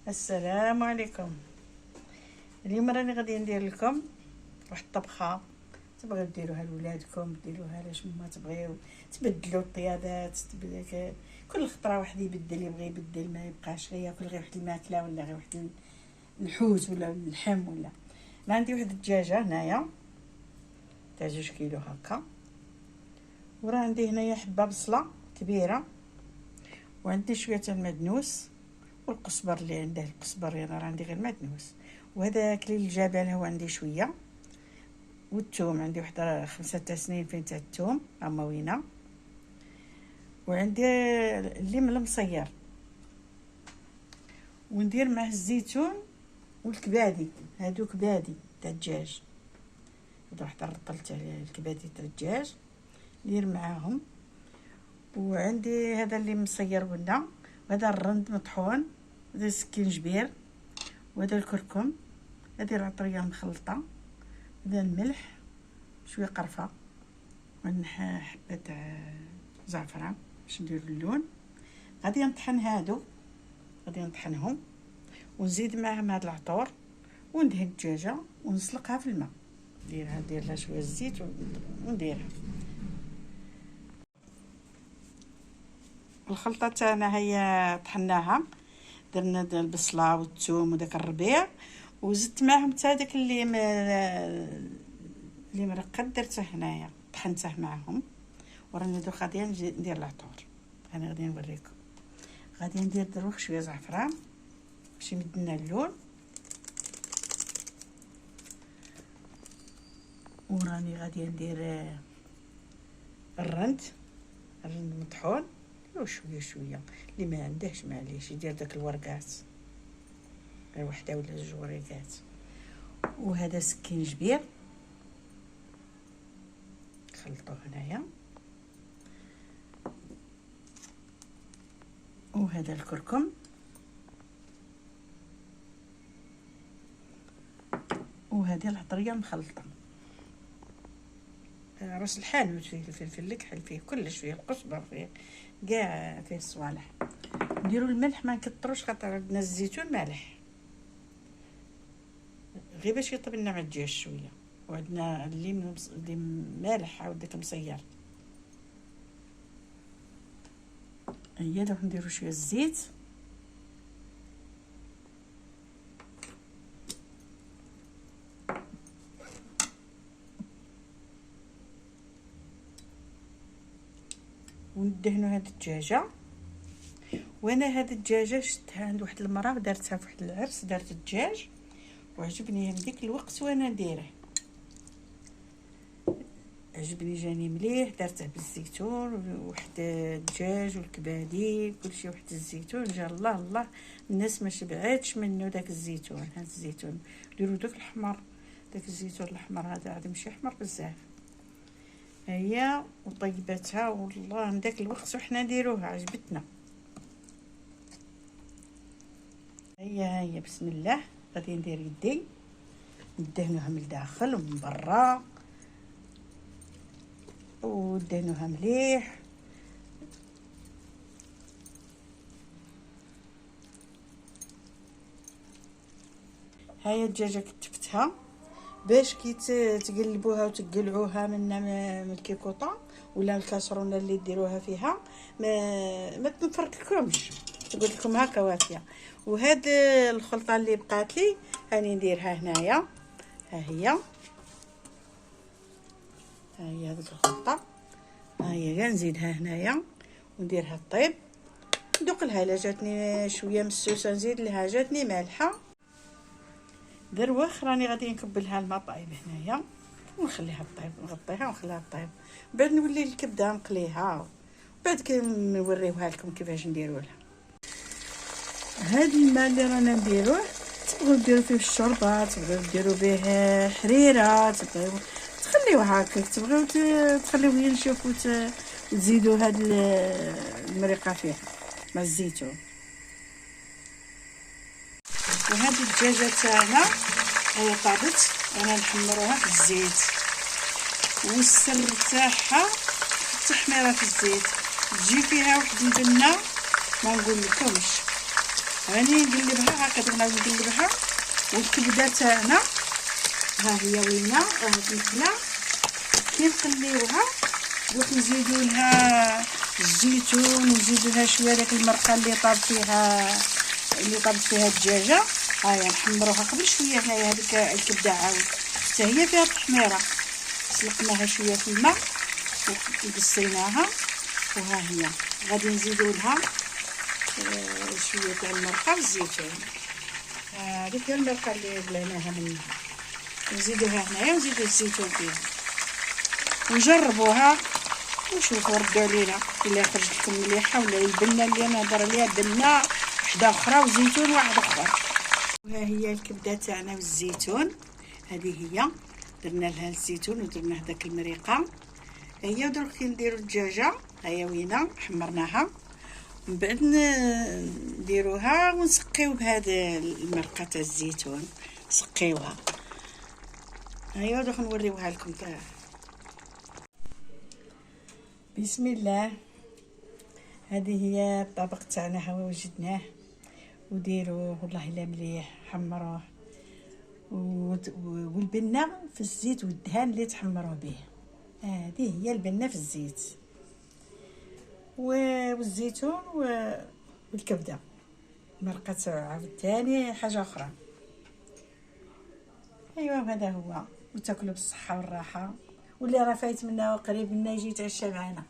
السلام عليكم. اليوم راني غادي ندير لكم واحد الطبخه تبغيو ديروها لولادكم، ديروها لاش ما تبغيو تبدلوا الطيابات. كل خطره واحد يبدل، يبغي يبدل ما يبقاش غير ياكل غير واحد الماكله ولا غير واحد الحوت ولا اللحم ولا. ما عندي واحد الدجاجه هنايا تاع 2 كيلو هكا، وراه عندي هنايا حبه بصله كبيره، وعندي شويه تاع المدنوس والقزبر اللي عنده القزبر، انا راه عندي غير المدنوس، وهذا كليل الجبل هو عندي شويه، والثوم عندي واحد 5 تاع سنين فين تاع الثوم هما وينه، وعندي الليم المصير، وندير معه الزيتون والكبادي، هادو كبادي تاع الدجاج، هذا واحد الرطل تاع الكبادي تاع الدجاج ندير معاهم. وعندي هذا اللي مصير قلنا، وهذا الرند مطحون، هذا السكينجبير، وهذا الكركم، هذه العطريه مخلطه، هذا الملح، شويه قرفه، حبه تاع زعفران باش ندير اللون. غادي نطحن هادو، غادي نطحنهم ونزيد معهم هاد العطور، وندهن الدجاجه ونسلقها في الماء، ندير لها شويه الزيت ونديرها. الخلطه تاعنا هي طحناها، درنا البصله والثوم وداك الربيع، وزدت معهم حتى داك اللي مرقد درته هنايا طحنته معهم، وراني دوك غادي ندير العطور. انا غادي نوريكم، غادي ندير دروك شويه زعفران باش يمد لنا اللون، وراني غادي ندير الرند مطحون وشويه اللي ما عندهش معليش يدير داك الورقات، غير وحده ولا 2 ورقات. وهذا سكينجبير خلطوه هنايا، وهذا الكركم، وهذه العطريه المخلطه، راس الحانوت فيه الفلفل الكحل، فيه كلش، فيه القزبر، فيه كاع، فيه الصوالح. نديروا الملح ما نكثروش خاطر عندنا الزيتون مالح، غير باش يطيب لنا مع الدجاج شويه، وعندنا الليم مالح عاود داك مصير. هيا دوك نديروا شويه الزيت، وندهنوا هاد الدجاجه. وانا هاد الدجاجه شفتها عند واحد المراه دارتها في واحد العرس، دارت الدجاج وعجبني من ديك الوقت وانا نديره، عجبني جاني مليح، دارته بالزيتون وواحد الدجاج والكبادي كلشي واحد الزيتون، جا الله الله الناس ما شبعاتش منه داك الزيتون. هذا الزيتون ديروا داك الاحمر، داك الزيتون الاحمر هذا عاد ماشي احمر بزاف. هيا وطيبتها والله من داك الوقت وحنا نديروها عجبتنا. هيا بسم الله، غادي ندير يدي ندهنوها من الداخل ومن برا، ودهنوها مليح. هيا الدجاجه كتفتها باش كي تقلبوها وتقلعوها من الكيكوطه ولا الكاسرونه اللي ديروها فيها ما تنفركلكمش، تقول لكم هكا وافيه. وهاد الخلطه اللي بقات لي هاني نديرها هنايا، ها هي هاد الخلطه، ها هي كاع نزيدها هنايا ونديرها طيب، ندوق لها. الا جاتني شويه مسوسه نزيد لها، جاتني مالحه دروخ راني غادي نكبلها الماء طايب هنايا ونخليها طيب، نغطيها ونخليها طيب، بعد نولي الكبده نقليها، بعد كي نوريوها لكم كيفاش نديروا لها. هاد الماء اللي رانا نديروه تبغيو ديروا فيه الشوربه، تبغيو ديروا به حريره، تبغيو تخليوه هكاك، تبغيو تخليوه ينشف وتزيدوا هاد المريقه فيه مع الزيتون. وهاد الدجاجه تاعنا هي طابت، انا نحمروها في الزيت، والسر تاعها التحميره في الزيت، تجي فيها واحد البنه ما نقول لكمش. راني نقلبها هكا، نعاود نقلبها. والكبده تاعنا ها هي وينه، المقله كي نخليوها دوك نزيدو لها الزيتون، ونزيدو لها شويه داك المرقه اللي طابت فيها الدجاجه. هاهي نحمروها قبل شويه. هنايا هذيك الكبده عاود حتى هي فيها التحميره، سلقناها شويه في الماء وقصيناها. وها هي غادي نزيدو لها شويه تاع المرقه والزيتون. هذيك هي المرقه اللي بلعناها منها، نزيدوها هنايا ونزيدو الزيتون فيها ونجربوها وشوفوا ردوا علينا الا خرجت لكم مليحه. ولا البنه اللي انا نهضر عليها بنه وحده اخرى وزيتون واحد اخر. وها هي الكبده تاعنا والزيتون، هذه هي درنا لها الزيتون ودرنا هذاك المريقه. هي درك كي نديروا الدجاجه هيا وينه حمرناها، من بعد نديروها ونسقيو بهذا المرقه تاع الزيتون، سقيوها. هيا دوك نوريوها لكم. بسم الله. هذه هي الطبق تاعنا، ها وجدناه وديروه والله الا مليح، حمروه والبنه في الزيت والدهان اللي تحمروه به. هذه هي البنه في الزيت والزيتون والكبده. مرقه عاوتاني حاجه اخرى. ايوا هذا هو، وتاكلوا بالصحه والراحه. واللي راه فايت منا وقريب منا يجي يتعشى معنا.